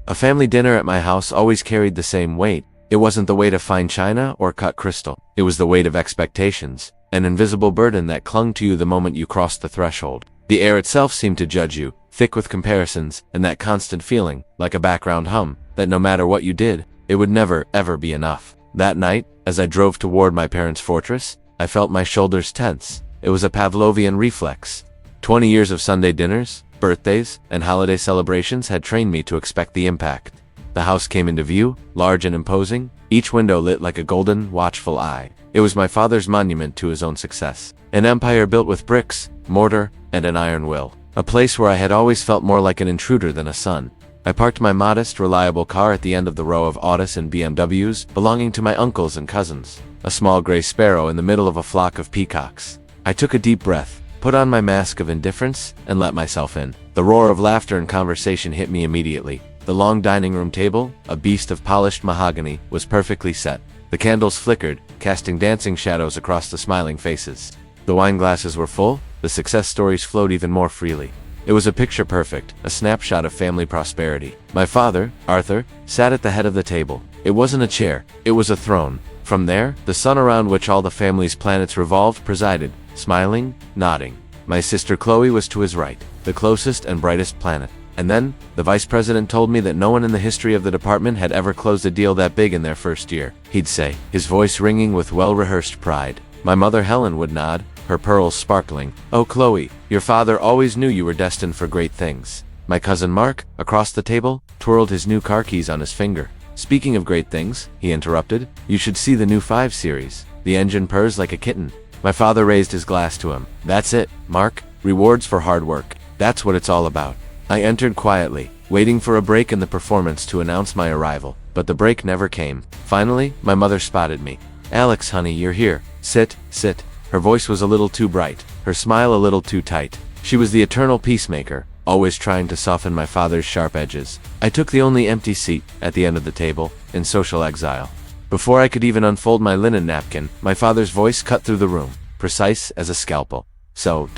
A family dinner at my house always carried the same weight. It wasn't the weight of fine china or cut crystal. It was the weight of expectations, an invisible burden that clung to you the moment you crossed the threshold. The air itself seemed to judge you, thick with comparisons, and that constant feeling, like a background hum, that no matter what you did, it would never, ever be enough. That night, as I drove toward my parents' fortress, I felt my shoulders tense. It was a Pavlovian reflex. 20 years of Sunday dinners, birthdays, and holiday celebrations had trained me to expect the impact. The house came into view, large and imposing, each window lit like a golden, watchful eye. It was my father's monument to his own success. An empire built with bricks, mortar, and an iron will. A place where I had always felt more like an intruder than a son. I parked my modest, reliable car at the end of the row of Audis and BMWs belonging to my uncles and cousins, a small gray sparrow in the middle of a flock of peacocks. I took a deep breath, put on my mask of indifference, and let myself in. The roar of laughter and conversation hit me immediately. The long dining room table, a beast of polished mahogany, was perfectly set. The candles flickered, casting dancing shadows across the smiling faces. The wine glasses were full, the success stories flowed even more freely. It was a picture perfect, a snapshot of family prosperity. My father, Arthur, sat at the head of the table. It wasn't a chair, it was a throne. From there, the sun around which all the family's planets revolved presided, smiling, nodding. My sister Chloe was to his right, the closest and brightest planet. And then, the vice president told me that no one in the history of the department had ever closed a deal that big in their first year, he'd say, his voice ringing with well-rehearsed pride. My mother Helen would nod, her pearls sparkling. "Oh, Chloe, your father always knew you were destined for great things." My cousin Mark, across the table, twirled his new car keys on his finger. "Speaking of great things," he interrupted, "you should see the new 5 Series. The engine purrs like a kitten." My father raised his glass to him. "That's it, Mark. Rewards for hard work. That's what it's all about." I entered quietly, waiting for a break in the performance to announce my arrival, but the break never came. Finally, my mother spotted me. "Alex, honey, you're here. Sit, sit." Her voice was a little too bright, her smile a little too tight. She was the eternal peacemaker, always trying to soften my father's sharp edges. I took the only empty seat, at the end of the table, in social exile. Before I could even unfold my linen napkin, my father's voice cut through the room, precise as a scalpel. "So,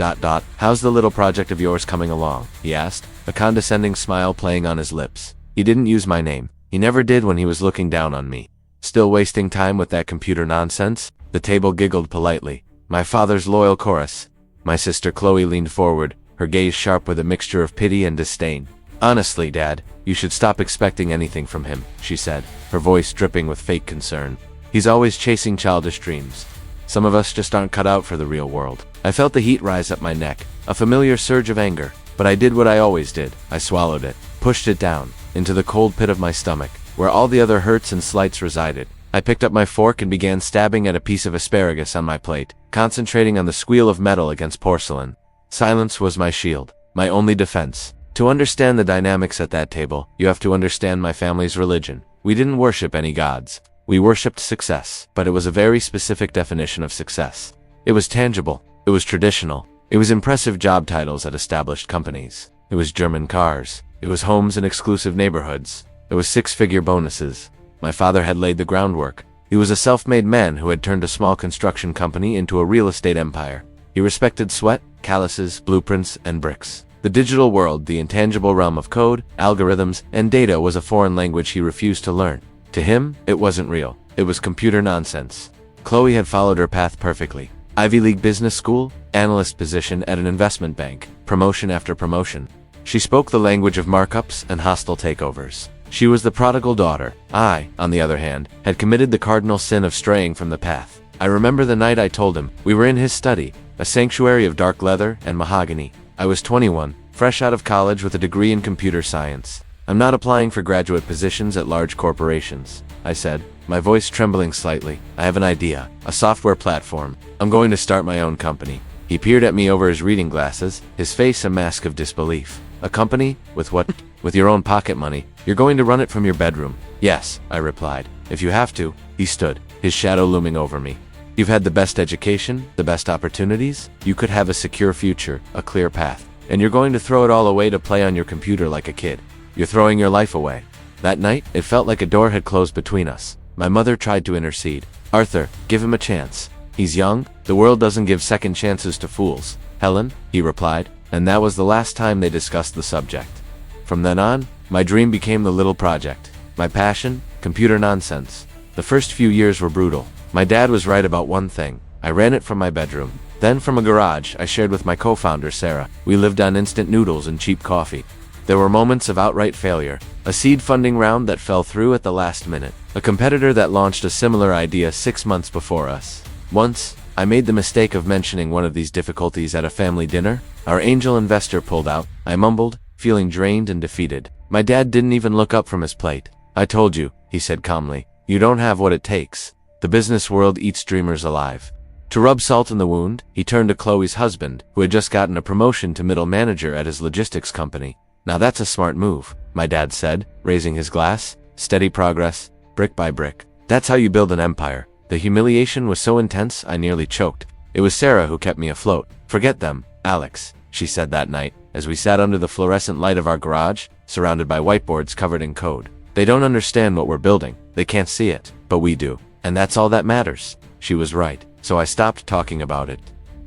how's the little project of yours coming along?" he asked, a condescending smile playing on his lips. He didn't use my name. He never did when he was looking down on me. "Still wasting time with that computer nonsense?" The table giggled politely. My father's loyal chorus. My sister Chloe leaned forward, her gaze sharp with a mixture of pity and disdain. "Honestly, Dad, you should stop expecting anything from him," she said, her voice dripping with fake concern. "He's always chasing childish dreams. Some of us just aren't cut out for the real world." I felt the heat rise up my neck, a familiar surge of anger, but I did what I always did. I swallowed it, pushed it down, into the cold pit of my stomach, where all the other hurts and slights resided. I picked up my fork and began stabbing at a piece of asparagus on my plate, concentrating on the squeal of metal against porcelain. Silence was my shield, my only defense. To understand the dynamics at that table, you have to understand my family's religion. We didn't worship any gods. We worshipped success, but it was a very specific definition of success. It was tangible. It was traditional. It was impressive job titles at established companies. It was German cars. It was homes in exclusive neighborhoods. It was 6-figure bonuses. My father had laid the groundwork. He was a self-made man who had turned a small construction company into a real estate empire. He respected sweat, calluses, blueprints, and bricks. The digital world, the intangible realm of code, algorithms, and data was a foreign language he refused to learn. To him, it wasn't real. It was computer nonsense. Chloe had followed her path perfectly. Ivy League business school, analyst position at an investment bank, promotion after promotion. She spoke the language of markups and hostile takeovers. She was the prodigal daughter. I, on the other hand, had committed the cardinal sin of straying from the path. I remember the night I told him. We were in his study, a sanctuary of dark leather and mahogany. I was 21, fresh out of college with a degree in computer science. "I'm not applying for graduate positions at large corporations," I said, my voice trembling slightly. "I have an idea, a software platform. I'm going to start my own company." He peered at me over his reading glasses, his face a mask of disbelief. "A company? With what?" "With your own pocket money. You're going to run it from your bedroom." "Yes," I replied. "If you have to." He stood, his shadow looming over me. "You've had the best education, the best opportunities. You could have a secure future, a clear path. And you're going to throw it all away to play on your computer like a kid. You're throwing your life away." That night, it felt like a door had closed between us. My mother tried to intercede. "Arthur, give him a chance. He's young. The world doesn't give second chances to fools." "Helen," he replied, and that was the last time they discussed the subject. From then on, My dream became the little project. My passion, computer nonsense. The first few years were brutal. My dad was right about one thing. I ran it from my bedroom. Then from a garage I shared with my co-founder Sarah. We lived on instant noodles and cheap coffee. There were moments of outright failure. A seed funding round that fell through at the last minute. A competitor that launched a similar idea 6 months before us. Once, I made the mistake of mentioning one of these difficulties at a family dinner. Our angel investor pulled out. I mumbled, feeling drained and defeated. My dad didn't even look up from his plate. "I told you," he said calmly. "You don't have what it takes. The business world eats dreamers alive." To rub salt in the wound, he turned to Chloe's husband, who had just gotten a promotion to middle manager at his logistics company. "Now that's a smart move," my dad said, raising his glass. "Steady progress, brick by brick. That's how you build an empire." The humiliation was so intense I nearly choked. It was Sarah who kept me afloat. "Forget them, Alex," she said that night, as we sat under the fluorescent light of our garage, surrounded by whiteboards covered in code. "They don't understand what we're building. They can't see it, but we do. And that's all that matters." She was right, so I stopped talking about it.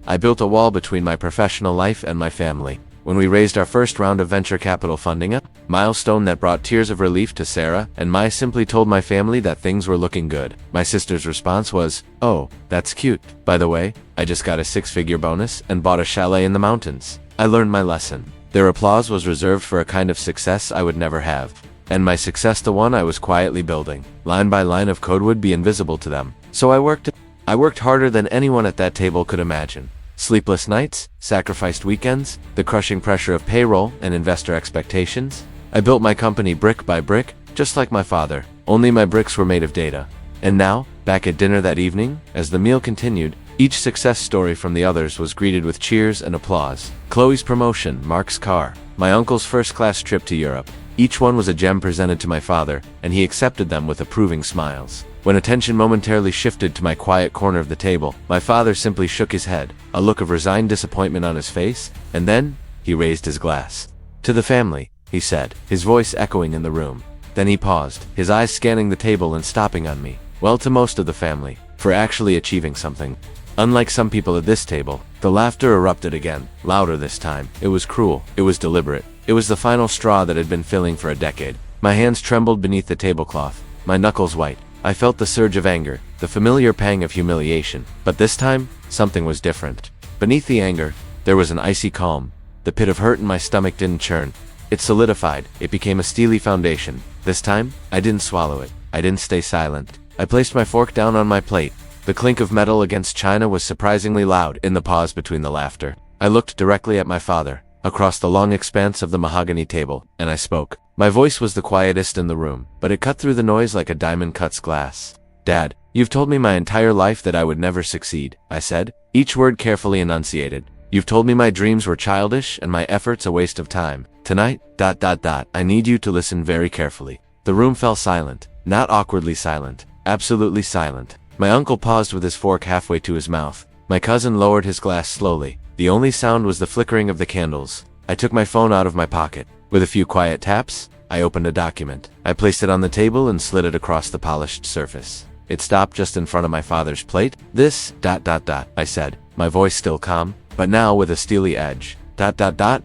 I built a wall between my professional life and my family. When we raised our first round of venture capital funding, a milestone that brought tears of relief to Sarah and I simply told my family that things were looking good. My sister's response was, "Oh, that's cute. By the way, I just got a 6-figure bonus and bought a chalet in the mountains." I learned my lesson. Their applause was reserved for a kind of success I would never have. And my success, the one I was quietly building. Line by line of code would be invisible to them. So I worked harder than anyone at that table could imagine. Sleepless nights, sacrificed weekends, the crushing pressure of payroll and investor expectations. I built my company brick by brick, just like my father, only my bricks were made of data. And now, back at dinner that evening, as the meal continued, each success story from the others was greeted with cheers and applause. Chloe's promotion, Mark's car, my uncle's first-class trip to Europe. Each one was a gem presented to my father, and he accepted them with approving smiles. When attention momentarily shifted to my quiet corner of the table, my father simply shook his head, a look of resigned disappointment on his face, and then he raised his glass. "To the family," he said, his voice echoing in the room. Then he paused, his eyes scanning the table and stopping on me. "Well, to most of the family, for actually achieving something." Unlike some people at this table, the laughter erupted again, louder this time. It was cruel. It was deliberate. It was the final straw that had been filling for a decade. My hands trembled beneath the tablecloth, my knuckles white. I felt the surge of anger, the familiar pang of humiliation. But this time, something was different. Beneath the anger, there was an icy calm. The pit of hurt in my stomach didn't churn. It solidified. It became a steely foundation. This time, I didn't swallow it. I didn't stay silent. I placed my fork down on my plate. The clink of metal against china was surprisingly loud in the pause between the laughter. I looked directly at my father, across the long expanse of the mahogany table, and I spoke. My voice was the quietest in the room, but it cut through the noise like a diamond cuts glass. "Dad, you've told me my entire life that I would never succeed," I said, each word carefully enunciated. "You've told me my dreams were childish and my efforts a waste of time. Tonight, I need you to listen very carefully." The room fell silent, not awkwardly silent, absolutely silent. My uncle paused with his fork halfway to his mouth. My cousin lowered his glass slowly. The only sound was the flickering of the candles. I took my phone out of my pocket. With a few quiet taps, I opened a document. I placed it on the table and slid it across the polished surface. It stopped just in front of my father's plate. "This, I said, my voice still calm, but now with a steely edge.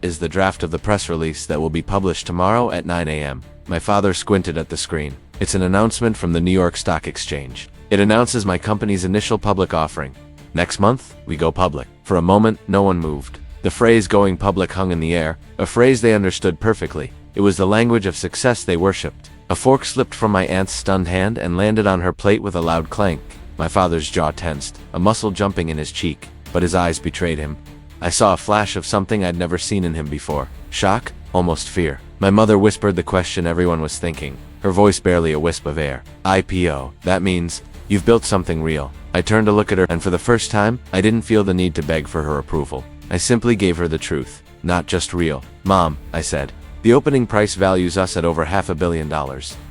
Is the draft of the press release that will be published tomorrow at 9 a.m. My father squinted at the screen. "It's an announcement from the New York Stock Exchange. It announces my company's initial public offering. Next month, we go public." For a moment, no one moved. The phrase "going public" hung in the air, a phrase they understood perfectly. It was the language of success they worshipped. A fork slipped from my aunt's stunned hand and landed on her plate with a loud clank. My father's jaw tensed, a muscle jumping in his cheek, but his eyes betrayed him. I saw a flash of something I'd never seen in him before. Shock, almost fear. My mother whispered the question everyone was thinking, her voice barely a wisp of air. "IPO, that means you've built something real." I turned to look at her, and for the first time, I didn't feel the need to beg for her approval. I simply gave her the truth. "Not just real." "Mom," I said, "the opening price values us at over $500 million.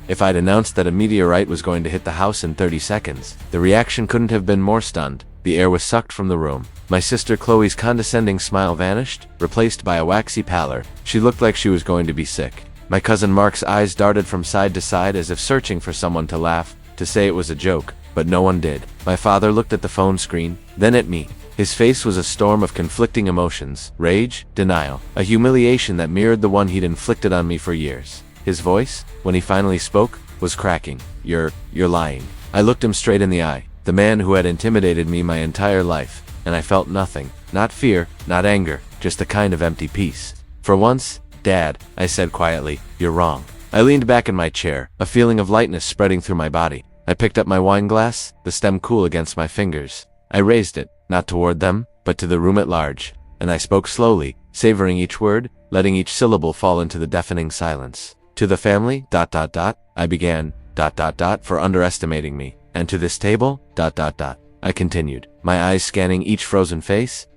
If I'd announced that a meteorite was going to hit the house in 30 seconds, the reaction couldn't have been more stunned." The air was sucked from the room. My sister Chloe's condescending smile vanished, replaced by a waxy pallor. She looked like she was going to be sick. My cousin Mark's eyes darted from side to side as if searching for someone to laugh, to say it was a joke, but no one did. My father looked at the phone screen, then at me. His face was a storm of conflicting emotions, rage, denial, a humiliation that mirrored the one he'd inflicted on me for years. His voice, when he finally spoke, was cracking. You're lying. I looked him straight in the eye, the man who had intimidated me my entire life, and I felt nothing. Not fear, not anger, just a kind of empty peace. For once, Dad, I said quietly, you're wrong. I leaned back in my chair, a feeling of lightness spreading through my body. I picked up my wine glass, the stem cool against my fingers. I raised it, not toward them, but to the room at large, and I spoke slowly, savoring each word, letting each syllable fall into the deafening silence. To the family, I began, for underestimating me, and to this table, I continued, my eyes scanning each frozen face,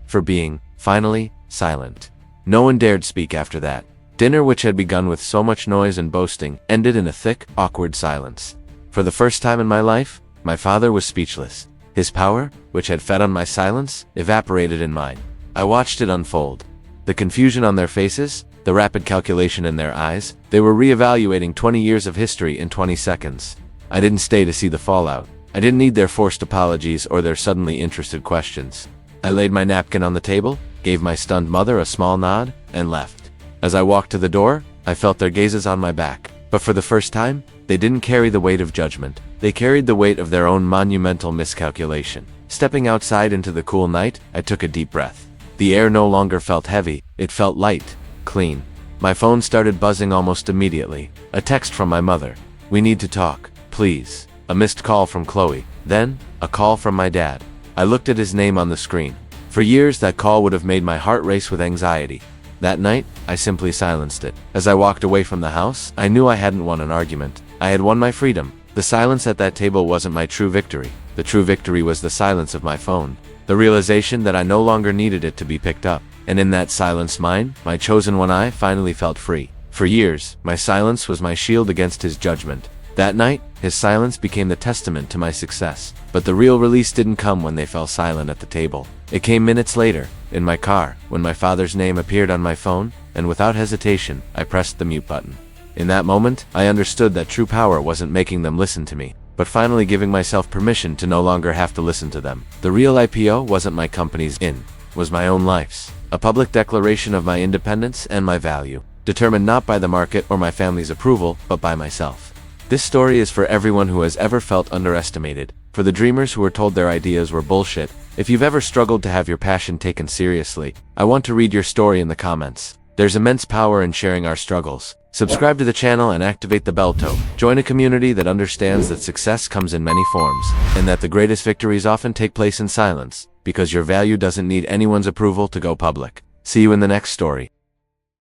for being, finally, silent. No one dared speak after that. Dinner, which had begun with so much noise and boasting, ended in a thick, awkward silence. For the first time in my life, my father was speechless. His power, which had fed on my silence, evaporated in mine. I watched it unfold. The confusion on their faces, the rapid calculation in their eyes, they were re-evaluating 20 years of history in 20 seconds. I didn't stay to see the fallout. I didn't need their forced apologies or their suddenly interested questions. I laid my napkin on the table, gave my stunned mother a small nod, and left. As I walked to the door, I felt their gazes on my back. But for the first time, they didn't carry the weight of judgment. They carried the weight of their own monumental miscalculation. Stepping outside into the cool night, I took a deep breath. The air no longer felt heavy, it felt light, clean. My phone started buzzing almost immediately. A text from my mother. We need to talk, please. A missed call from Chloe. Then, a call from my dad. I looked at his name on the screen. For years, that call would have made my heart race with anxiety. That night, I simply silenced it. As I walked away from the house, I knew I hadn't won an argument. I had won my freedom. The silence at that table wasn't my true victory. The true victory was the silence of my phone. The realization that I no longer needed it to be picked up. And in that silenced mind, my chosen one, I finally felt free. For years, my silence was my shield against his judgment. That night, his silence became the testament to my success. But the real release didn't come when they fell silent at the table. It came minutes later, in my car, when my father's name appeared on my phone, and without hesitation, I pressed the mute button. In that moment, I understood that true power wasn't making them listen to me, but finally giving myself permission to no longer have to listen to them. The real IPO wasn't my company's was my own life's. A public declaration of my independence and my value, determined not by the market or my family's approval, but by myself. This story is for everyone who has ever felt underestimated, for the dreamers who were told their ideas were bullshit. If you've ever struggled to have your passion taken seriously, I want to read your story in the comments. There's immense power in sharing our struggles. Subscribe to the channel and activate the bell to join a community that understands that success comes in many forms, and that the greatest victories often take place in silence, because your value doesn't need anyone's approval to go public. See you in the next story.